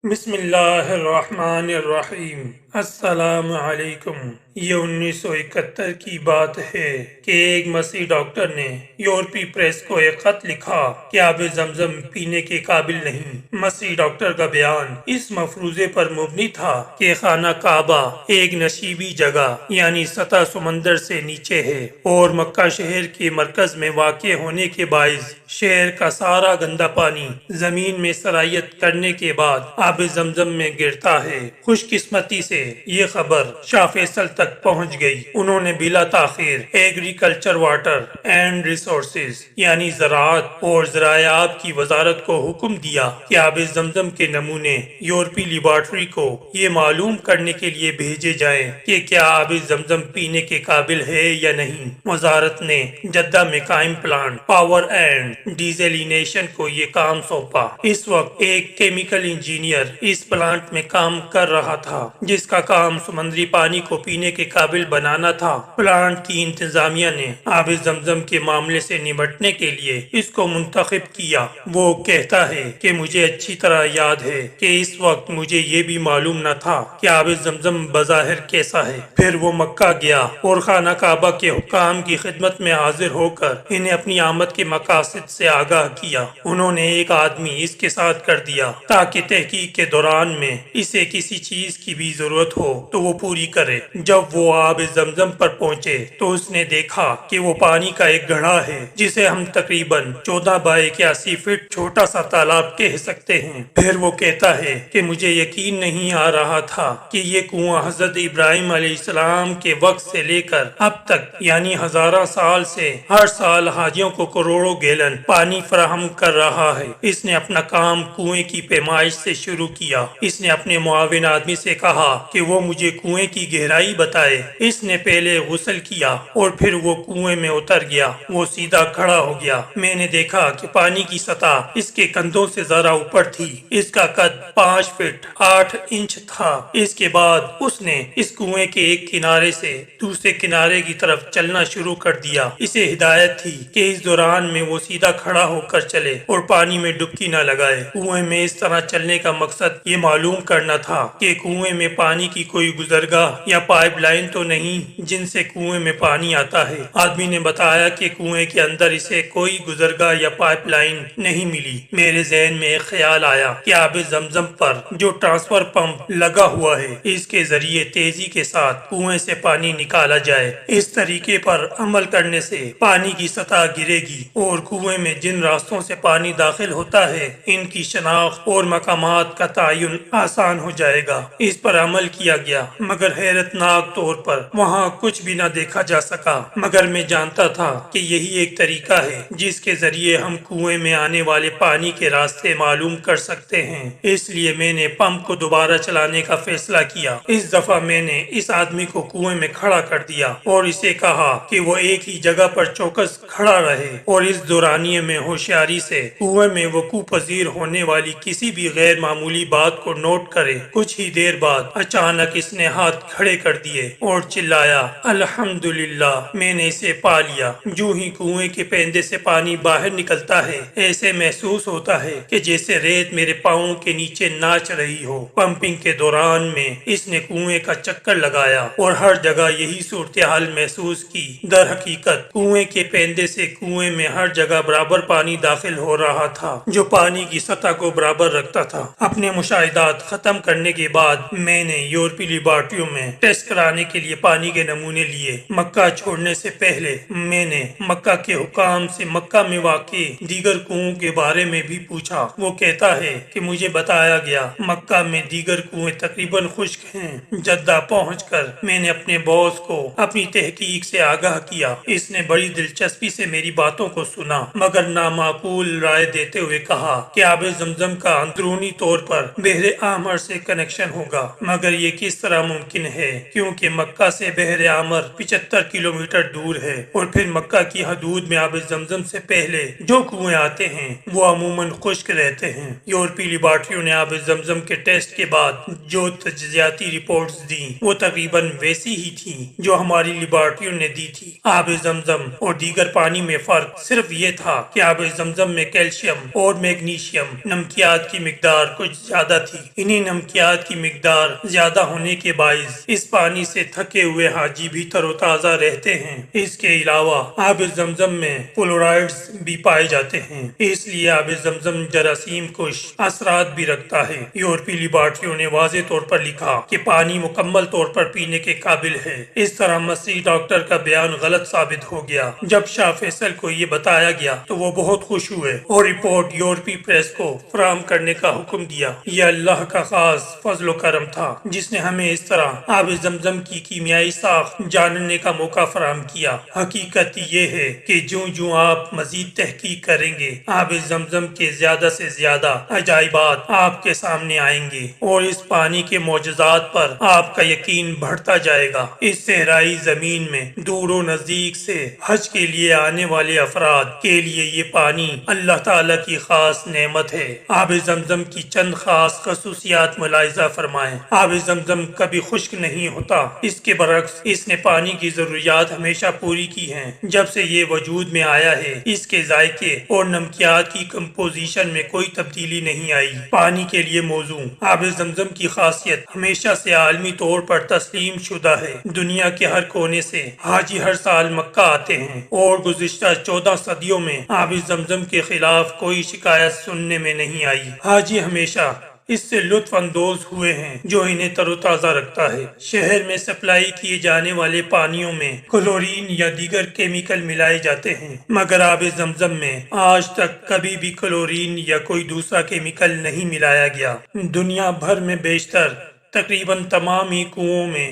بسم اللہ الرحمن الرحیم۔ السلام علیکم۔ یہ 1971 کی بات ہے کہ ایک مسیحی ڈاکٹر نے یورپی پریس کو ایک خط لکھا کہ آب زمزم پینے کے قابل نہیں۔ مسیحی ڈاکٹر کا بیان اس مفروضے پر مبنی تھا کہ خانہ کعبہ ایک نشیبی جگہ یعنی سطح سمندر سے نیچے ہے اور مکہ شہر کے مرکز میں واقع ہونے کے باعث شہر کا سارا گندا پانی زمین میں سرایت کرنے کے بعد آب زمزم میں گرتا ہے۔ خوش قسمتی سے یہ خبر شاہ فیصل تک پہنچ گئی۔ انہوں نے بلا تاخیر ایگریکلچر واٹر اینڈ ریسورسز یعنی زراعت اور ذرائع آب کی وزارت کو حکم دیا کہ آب زمزم کے نمونے یورپی لیبارٹری کو یہ معلوم کرنے کے لیے بھیجے جائیں کہ کیا آب زمزم پینے کے قابل ہے یا نہیں۔ وزارت نے جدہ میں قائم پلانٹ پاور اینڈ ڈیزلینیشن کو یہ کام سونپا۔ اس وقت ایک کیمیکل انجینئر اس پلانٹ میں کام کر رہا تھا جس کا کام سمندری پانی کو پینے کے قابل بنانا تھا۔ پلانٹ کی انتظامیہ نے آب زمزم کے معاملے سے نمٹنے کے لیے اس کو منتخب کیا۔ وہ کہتا ہے کہ مجھے اچھی طرح یاد ہے کہ اس وقت مجھے یہ بھی معلوم نہ تھا کہ آب زمزم بظاہر کیسا ہے۔ پھر وہ مکہ گیا اور خانہ کعبہ کے حکام کی خدمت میں حاضر ہو کر انہیں اپنی آمد کے مقاصد سے آگاہ کیا۔ انہوں نے ایک آدمی اس کے ساتھ کر دیا تاکہ تحقیق کے دوران میں اسے کسی چیز کی بھی ضرورت ہو تو وہ پوری کرے۔ جب وہ آب زمزم پر پہنچے تو اس نے دیکھا کہ وہ پانی کا ایک گڑھا ہے جسے ہم تقریباً 14 بائی 81 فٹ چھوٹا سا تالاب کہہ سکتے ہیں۔ پھر وہ کہتا ہے کہ مجھے یقین نہیں آ رہا تھا کہ یہ کنواں حضرت ابراہیم علیہ السلام کے وقت سے لے کر اب تک یعنی ہزارہ سال سے ہر سال حاجیوں کو کروڑوں گیلن پانی فراہم کر رہا ہے۔ اس نے اپنا کام کنویں کی پیمائش سے شروع کیا۔ اس نے اپنے معاون آدمی سے کہا کہ وہ مجھے کنویں کی گہرائی بتائے۔ اس نے پہلے غسل کیا اور پھر وہ کنویں میں اتر گیا۔ وہ سیدھا کھڑا ہو گیا۔ میں نے دیکھا کہ پانی کی سطح اس کے کندھوں سے ذرا اوپر تھی۔ اس کا قد 5 فٹ 8 انچ تھا۔ اس کے بعد اس نے اس کنویں کے ایک کنارے سے دوسرے کنارے کی طرف چلنا شروع کر دیا۔ اسے ہدایت تھی کہ اس دوران میں وہ سیدھا کھڑا ہو کر چلے اور پانی میں ڈبکی نہ لگائے۔ کنویں میں اس طرح چلنے کا مقصد یہ معلوم کرنا تھا کہ کنویں میں پانی کی کوئی گزرگاہ یا پائپ لائن تو نہیں جن سے کنویں میں پانی آتا ہے۔ آدمی نے بتایا کہ کنویں کے اندر اسے کوئی گزرگاہ یا پائپ لائن نہیں ملی۔ میرے ذہن میں ایک خیال آیا کہ آب زمزم پر جو ٹرانسفر پمپ لگا ہوا ہے اس کے ذریعے تیزی کے ساتھ کنویں سے پانی نکالا جائے۔ اس طریقے پر عمل کرنے سے پانی کی سطح گرے گی اور کنویں میں جن راستوں سے پانی داخل ہوتا ہے ان کی شناخت اور مقامات کا تعین آسان ہو جائے گا۔ اس پر عمل کیا گیا مگر حیرت ناک طور پر وہاں کچھ بھی نہ دیکھا جا سکا، مگر میں جانتا تھا کہ یہی ایک طریقہ ہے جس کے ذریعے ہم کنویں میں آنے والے پانی کے راستے معلوم کر سکتے ہیں۔ اس لیے میں نے پمپ کو دوبارہ چلانے کا فیصلہ کیا۔ اس دفعہ میں نے اس آدمی کو کنویں میں کھڑا کر دیا اور اسے کہا کہ وہ ایک ہی جگہ پر چوکس کھڑا رہے اور اس دورانیے میں ہوشیاری سے کنویں میں وقوع پذیر ہونے والی کسی بھی غیر معمولی بات کو نوٹ کرے۔ کچھ ہی دیر بعد اچانک اس نے ہاتھ کھڑے کر دیے اور چلایا، الحمدللہ میں نے اسے پا لیا۔ جو ہی کنویں کے پیندے سے پانی باہر نکلتا ہے ایسے محسوس ہوتا ہے کہ جیسے ریت میرے پاؤں کے نیچے ناچ رہی ہو۔ پمپنگ کے دوران میں اس نے کنویں کا چکر لگایا اور ہر جگہ یہی صورتحال محسوس کی۔ در حقیقت کنویں کے پیندے سے کنویں میں ہر جگہ برابر پانی داخل ہو رہا تھا جو پانی کی سطح کو برابر رکھتا تھا۔ اپنے مشاہدات ختم کرنے کے بعد میں نے یورپی لیبارٹریوں میں ٹیسٹ کرانے کے لیے پانی کے نمونے لیے۔ مکہ چھوڑنے سے پہلے میں نے مکہ کے حکام سے مکہ میں واقع دیگر کنووں کے بارے میں بھی پوچھا۔ وہ کہتا ہے کہ مجھے بتایا گیا مکہ میں دیگر کنویں تقریباً خشک ہیں۔ جدہ پہنچ کر میں نے اپنے باس کو اپنی تحقیق سے آگاہ کیا۔ اس نے بڑی دلچسپی سے میری باتوں کو سنا مگر نامعقول رائے دیتے ہوئے کہا کہ آب زمزم کا اندرونی طور پر بحر احمر سے کنیکشن ہوگا، مگر مگر یہ کس طرح ممکن ہے؟ کیونکہ مکہ سے بحر احمر 75 کلومیٹر دور ہے، اور پھر مکہ کی حدود میں آب زمزم سے پہلے جو کنویں آتے ہیں وہ عموماً خشک رہتے ہیں۔ یورپی لیبارٹریوں نے آب زمزم کے ٹیسٹ کے بعد جو تجزیاتی رپورٹس دی وہ تقریباً ویسی ہی تھی جو ہماری لیبارٹریوں نے دی تھی۔ آب زمزم اور دیگر پانی میں فرق صرف یہ تھا کہ آب زمزم میں کیلشیم اور میگنیشیم نمکیات کی مقدار کچھ زیادہ تھی۔ انہی نمکیات کی مقدار زیادہ ہونے کے باعث اس پانی سے تھکے ہوئے حاجی بھی تر و تازہ رہتے ہیں۔ اس کے علاوہ آب زمزم میں فلورائڈز بھی پائے جاتے ہیں، اس لیے آب زمزم جراثیم کش اثرات بھی رکھتا ہے۔ یورپی لیبارٹریوں نے واضح طور پر لکھا کہ پانی مکمل طور پر پینے کے قابل ہے۔ اس طرح مسیح ڈاکٹر کا بیان غلط ثابت ہو گیا۔ جب شاہ فیصل کو یہ بتایا گیا تو وہ بہت خوش ہوئے اور رپورٹ یورپی پریس کو فراہم کرنے کا حکم دیا۔ یہ اللہ کا خاص فضل و کرم تھا جس نے ہمیں اس طرح آب زمزم کی کیمیائی ساخت جاننے کا موقع فراہم کیا۔ حقیقت یہ ہے کہ جوں آپ مزید تحقیق کریں گے آب زمزم کے زیادہ سے زیادہ عجائبات آپ کے سامنے آئیں گے، اور اس پانی کے معجزات پر آپ کا یقین بڑھتا جائے گا۔ اس صحرائی زمین میں دور و نزدیک سے حج کے لیے آنے والے افراد کے لیے یہ پانی اللہ تعالیٰ کی خاص نعمت ہے۔ آب زمزم کی چند خاص خصوصیات ملاحظہ فرمائیں۔ آب زمزم کبھی خشک نہیں ہوتا، اس کے برعکس اس نے پانی کی ضروریات ہمیشہ پوری کی ہیں۔ جب سے یہ وجود میں آیا ہے اس کے ذائقے اور نمکیات کی کمپوزیشن میں کوئی تبدیلی نہیں آئی۔ پانی کے لیے موضوع آب زمزم کی خاصیت ہمیشہ سے عالمی طور پر تسلیم شدہ ہے۔ دنیا کے ہر کونے سے حاجی ہر سال مکہ آتے ہیں، اور گزشتہ 14 صدیوں میں آب زمزم کے خلاف کوئی شکایت سننے میں نہیں آئی۔ حاجی ہمیشہ اس سے لطف اندوز ہوئے ہیں جو انہیں تر و تازہ رکھتا ہے۔ شہر میں سپلائی کیے جانے والے پانیوں میں کلورین یا دیگر کیمیکل ملائے جاتے ہیں، مگر آب زمزم میں آج تک کبھی بھی کلورین یا کوئی دوسرا کیمیکل نہیں ملایا گیا۔ دنیا بھر میں بیشتر تقریباً تمام ہی کنوؤں میں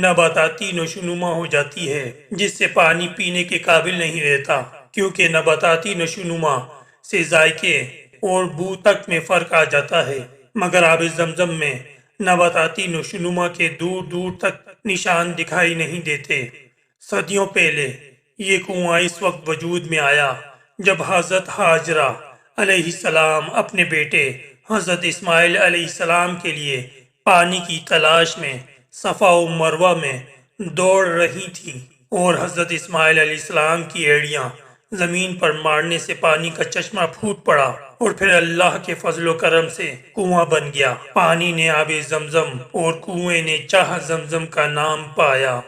نباتاتی نشوونما ہو جاتی ہے، جس سے پانی پینے کے قابل نہیں رہتا، کیونکہ نباتاتی نشوونما سے ذائقے اور بو تک میں فرق آ جاتا ہے، مگر آب زمزم میں نباتاتی نشوونما کے دور دور تک نشان دکھائی نہیں دیتے۔ صدیوں پہلے یہ کنواں اس وقت وجود میں آیا جب حضرت ہاجرہ علیہ السلام اپنے بیٹے حضرت اسماعیل علیہ السلام کے لیے پانی کی تلاش میں صفا و مروہ میں دوڑ رہی تھی، اور حضرت اسماعیل علیہ السلام کی ایڑیاں زمین پر مارنے سے پانی کا چشمہ پھوٹ پڑا، اور پھر اللہ کے فضل و کرم سے کنواں بن گیا۔ پانی نے آب زمزم اور کنویں نے چاہ زمزم کا نام پایا۔